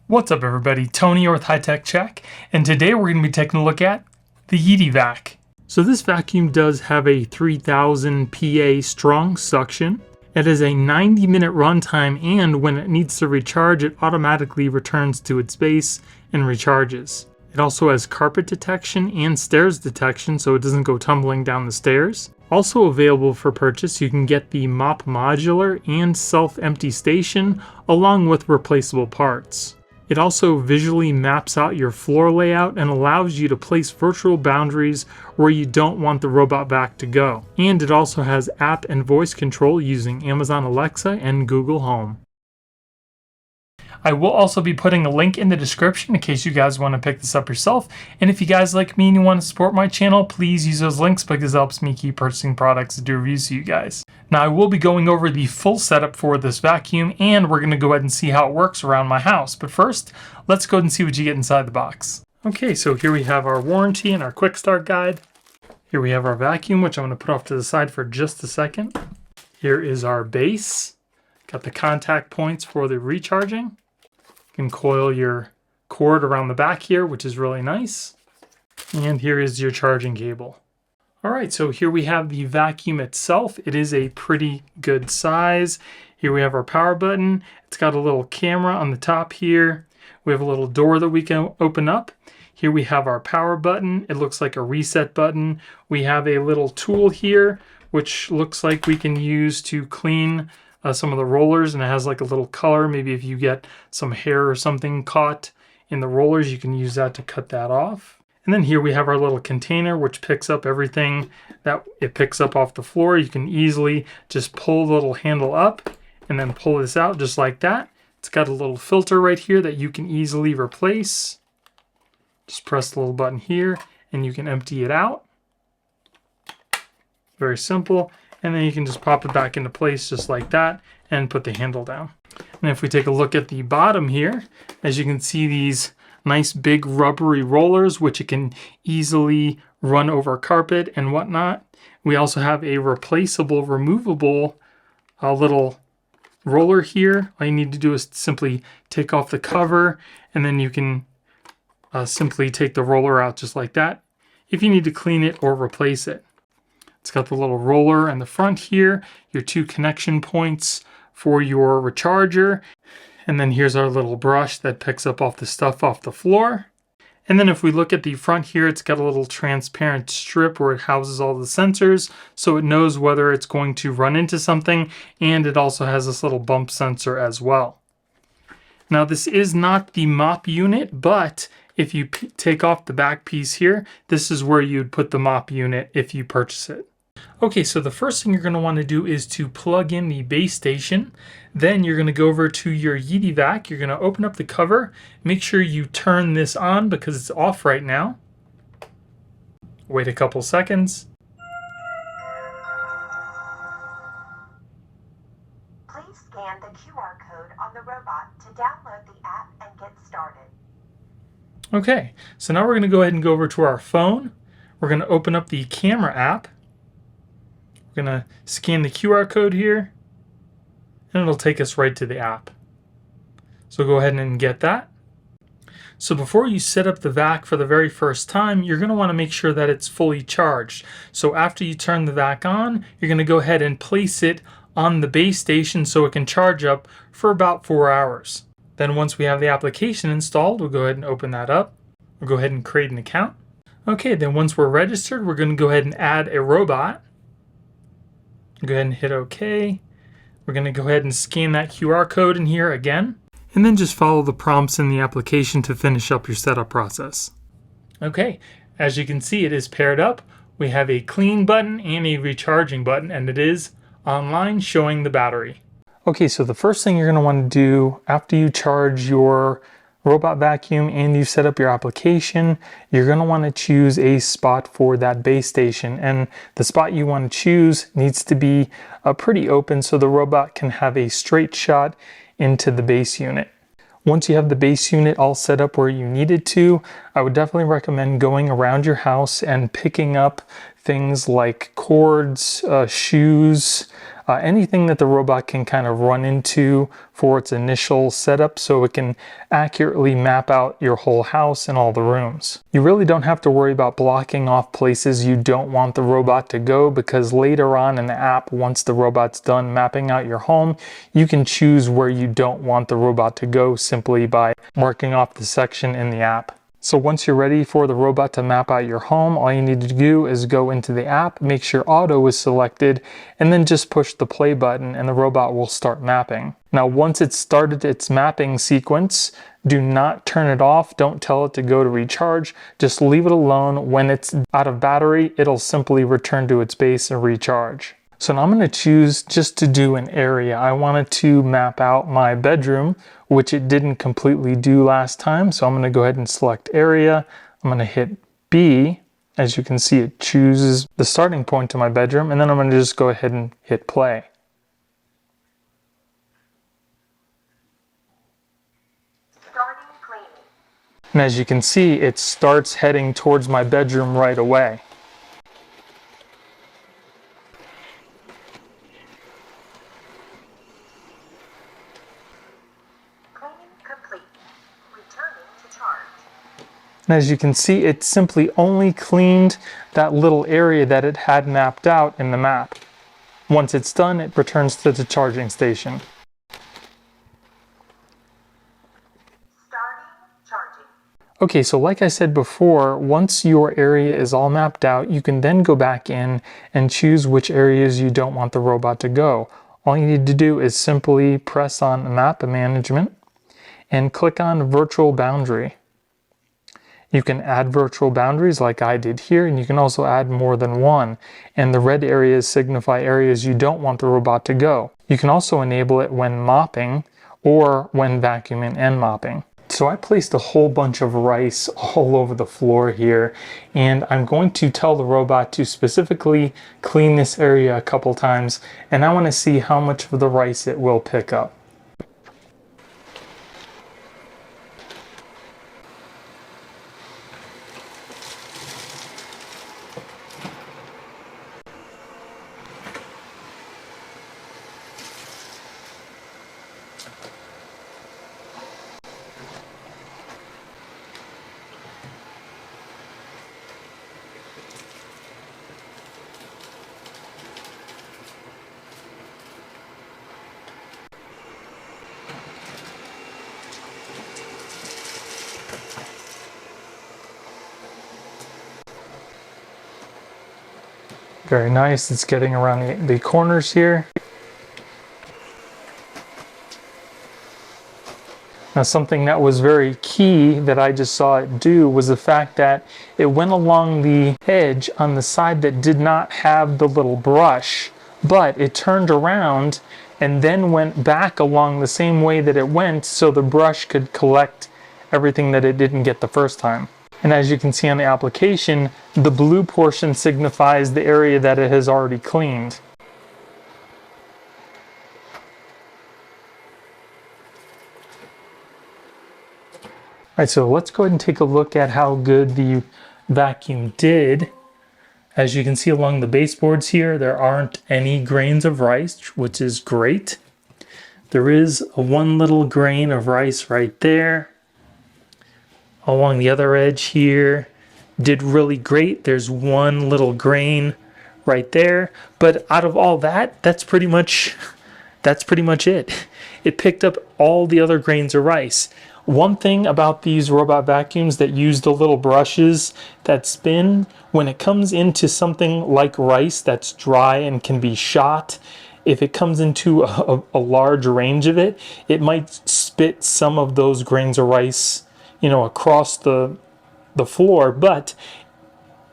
What's up everybody, Tony here with High Tech Check, and today we're going to be taking a look at the Yeedi vac. So this vacuum does have a 3000 PA strong suction. It has a 90-minute runtime, and when it needs to recharge, it automatically returns to its base and recharges. It also has carpet detection and stairs detection, so it doesn't go tumbling down the stairs. Also available for purchase, you can get the mop modular and self-empty station along with replaceable parts. It also visually maps out your floor layout and allows you to place virtual boundaries where you don't want the robot vac to go. And it also has app and voice control using Amazon Alexa and Google Home. I will also be putting a link in the description in case you guys want to pick this up yourself. And if you guys like me and you want to support my channel, please use those links because it helps me keep purchasing products to do reviews for you guys. Now I will be going over the full setup for this vacuum, and we're going to go ahead and see how it works around my house. But first, let's go ahead and see what you get inside the box. Okay, so here we have our warranty and our quick start guide. Here we have our vacuum, which I'm going to put off to the side for just a second. Here is our base. Got the contact points for the recharging. You can coil your cord around the back here, which is really nice. And here is your charging cable. All right, so here we have the vacuum itself. It is a pretty good size. Here we have our power button. It's got a little camera on the top here. We have a little door that we can open up. Here we have our power button. It looks like a reset button. We have a little tool here, which looks like we can use to clean some of the rollers, and it has like a little color. Maybe if you get some hair or something caught in the rollers, you can use that to cut that off. And then here we have our little container, which picks up everything that it picks up off the floor. You can easily just pull the little handle up and then pull this out just like that. It's got a little filter right here that you can easily replace. Just press the little button here and you can empty it out. Very simple. And then you can just pop it back into place just like that and put the handle down. And if we take a look at the bottom here, as you can see, these nice big rubbery rollers, which it can easily run over carpet and whatnot. We also have a replaceable, removable little roller here. All you need to do is simply take off the cover, and then you can simply take the roller out just like that if you need to clean it or replace it. It's got the little roller in the front here, your two connection points for your recharger, and then here's our little brush that picks up off the stuff off the floor. And then if we look at the front here, it's got a little transparent strip where it houses all the sensors, so it knows whether it's going to run into something, and it also has this little bump sensor as well. Now this is not the mop unit, but if you take off the back piece here, this is where you'd put the mop unit if you purchase it. Okay, so the first thing you're going to want to do is to plug in the base station. Then you're going to go over to your Yeedi vac. You're going to open up the cover. Make sure you turn this on because it's off right now. Wait a couple seconds. Please scan the QR code on the robot to download the app and get started. Okay, so now we're going to go ahead and go over to our phone. We're going to open up the camera app. We're going to scan the QR code here, and it'll take us right to the app. So go ahead and get that. So before you set up the vac for the very first time, you're going to want to make sure that it's fully charged. So after you turn the vac on, you're going to go ahead and place it on the base station so it can charge up for about 4 hours. Then once we have the application installed, we'll go ahead and open that up. We'll go ahead and create an account. Okay, then once we're registered, we're going to go ahead and add a robot. Go ahead and hit OK. We're going to go ahead and scan that QR code in here again, and then just follow the prompts in the application to finish up your setup process. Okay, as you can see, it is paired up. We have a clean button and a recharging button, and it is online showing the battery. Okay, so the first thing you're going to want to do after you charge your robot vacuum and you set up your application, you're going to want to choose a spot for that base station, and the spot you want to choose needs to be pretty open so the robot can have a straight shot into the base unit. Once you have the base unit all set up where you need it to, I would definitely recommend going around your house and picking up things like cords, shoes, anything that the robot can kind of run into for its initial setup so it can accurately map out your whole house and all the rooms. You really don't have to worry about blocking off places you don't want the robot to go, because later on in the app, once the robot's done mapping out your home, you can choose where you don't want the robot to go simply by marking off the section in the app. So once you're ready for the robot to map out your home, all you need to do is go into the app, make sure auto is selected, and then just push the play button and the robot will start mapping. Now once it's started its mapping sequence, do not turn it off, don't tell it to go to recharge, just leave it alone. When it's out of battery, it'll simply return to its base and recharge. So now I'm going to choose just to do an area. I wanted to map out my bedroom, which it didn't completely do last time. So I'm going to go ahead and select area. I'm going to hit B. As you can see, it chooses the starting point to my bedroom, and then I'm going to just go ahead and hit play. Starting cleaning. And as you can see, it starts heading towards my bedroom right away. Complete. Returning to charge. And as you can see, it simply only cleaned that little area that it had mapped out in the map. Once it's done, it returns to the charging station. Starting charging. Okay, so like I said before, once your area is all mapped out, you can then go back in and choose which areas you don't want the robot to go. All you need to do is simply press on Map Management and click on Virtual Boundary. You can add virtual boundaries like I did here, and you can also add more than one. And the red areas signify areas you don't want the robot to go. You can also enable it when mopping or when vacuuming and mopping. So I placed a whole bunch of rice all over the floor here, and I'm going to tell the robot to specifically clean this area a couple times, and I want to see how much of the rice it will pick up. Very nice, it's getting around the corners here. Now something that was very key that I just saw it do was the fact that it went along the edge on the side that did not have the little brush, but it turned around and then went back along the same way that it went so the brush could collect everything that it didn't get the first time. And as you can see on the application, the blue portion signifies the area that it has already cleaned. Alright, so let's go ahead and take a look at how good the vacuum did. As you can see along the baseboards here, there aren't any grains of rice, which is great. There is one little grain of rice right there. Along the other edge here, did really great. There's one little grain right there. But out of all that, that's pretty much it. It picked up all the other grains of rice. One thing about these robot vacuums that use the little brushes that spin, when it comes into something like rice that's dry and can be shot, if it comes into a large range of it, it might spit some of those grains of rice, you know, across the floor. But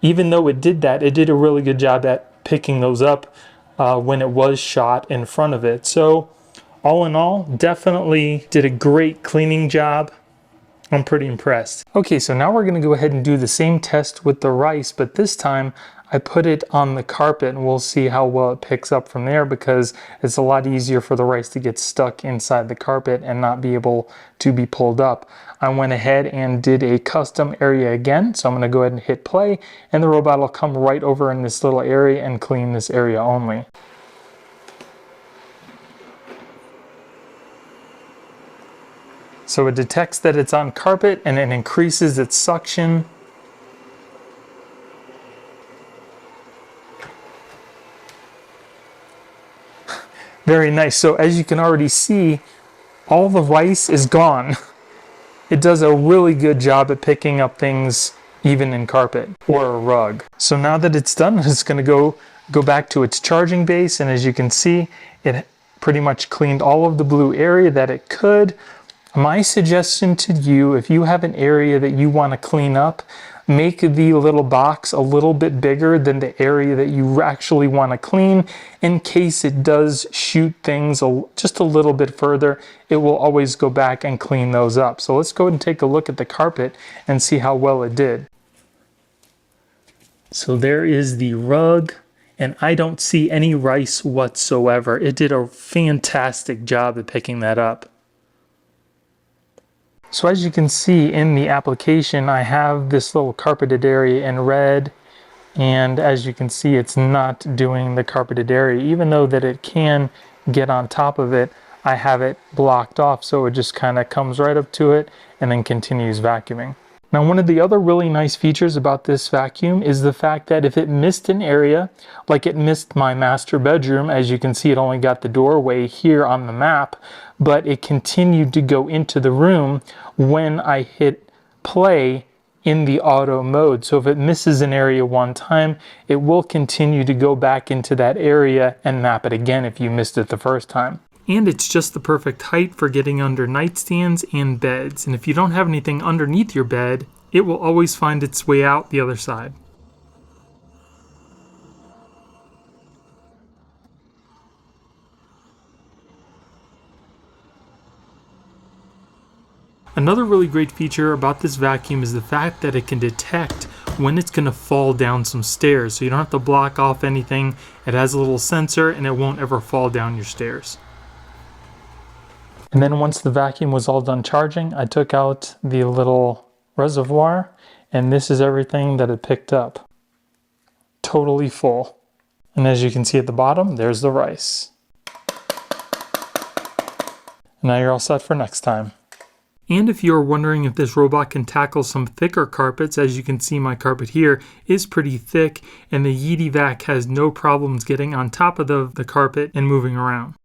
even though it did that, it did a really good job at picking those up when it was shot in front of it. So all in all, definitely did a great cleaning job. I'm pretty impressed. Okay, so now we're gonna go ahead and do the same test with the rice, but this time I put it on the carpet and we'll see how well it picks up from there, because it's a lot easier for the rice to get stuck inside the carpet and not be able to be pulled up. I went ahead and did a custom area again, so I'm gonna go ahead and hit play, and the robot will come right over in this little area and clean this area only. So it detects that it's on carpet and it increases its suction. Very nice. So as you can already see, all the rice is gone. It does a really good job at picking up things even in carpet or a rug. So now that it's done, it's going to go back to its charging base, and as you can see, it pretty much cleaned all of the blue area that it could. My suggestion to you, if you have an area that you want to clean up, make the little box a little bit bigger than the area that you actually want to clean. In case it does shoot things just a little bit further, it will always go back and clean those up. So let's go ahead and take a look at the carpet and see how well it did. So there is the rug, and I don't see any rice whatsoever. It did a fantastic job at picking that up. So as you can see in the application, I have this little carpeted area in red, and as you can see, it's not doing the carpeted area. Even though that it can get on top of it, I have it blocked off, so it just kind of comes right up to it and then continues vacuuming. Now, one of the other really nice features about this vacuum is the fact that if it missed an area, like it missed my master bedroom, as you can see, it only got the doorway here on the map, but it continued to go into the room when I hit play in the auto mode. So if it misses an area one time, it will continue to go back into that area and map it again if you missed it the first time. And it's just the perfect height for getting under nightstands and beds. And if you don't have anything underneath your bed, it will always find its way out the other side. Another really great feature about this vacuum is the fact that it can detect when it's going to fall down some stairs. So you don't have to block off anything. It has a little sensor and it won't ever fall down your stairs. And then once the vacuum was all done charging, I took out the little reservoir, and this is everything that it picked up. Totally full. And as you can see at the bottom, there's the rice. And now you're all set for next time. And if you're wondering if this robot can tackle some thicker carpets, as you can see my carpet here is pretty thick, and the Yeedi vac has no problems getting on top of the carpet and moving around.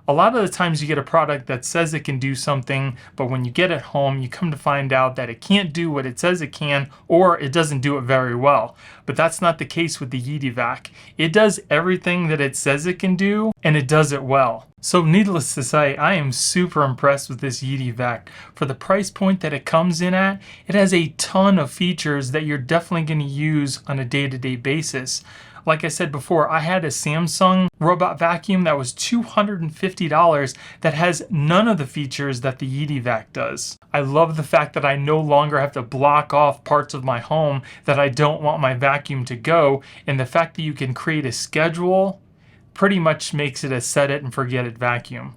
A lot of the times you get a product that says it can do something, but when you get it home, you come to find out that it can't do what it says it can, or it doesn't do it very well. But that's not the case with the Yeedi vac. It does everything that it says it can do, and it does it well. So needless to say, I am super impressed with this Yeedi vac. For the price point that it comes in at, it has a ton of features that you're definitely going to use on a day-to-day basis. Like I said before, I had a Samsung robot vacuum that was $250 that has none of the features that the Yeedi vac does. I love the fact that I no longer have to block off parts of my home that I don't want my vacuum to go, and the fact that you can create a schedule pretty much makes it a set it and forget it vacuum.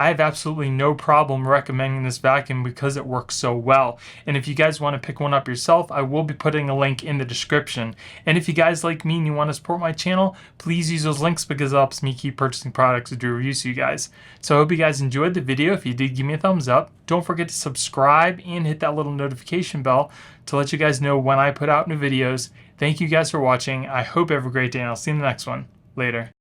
I have absolutely no problem recommending this vacuum because it works so well. And if you guys want to pick one up yourself, I will be putting a link in the description. And if you guys like me and you want to support my channel, please use those links because it helps me keep purchasing products to do reviews for you guys. So I hope you guys enjoyed the video. If you did, give me a thumbs up. Don't forget to subscribe and hit that little notification bell to let you guys know when I put out new videos. Thank you guys for watching. I hope you have a great day, and I'll see you in the next one. Later.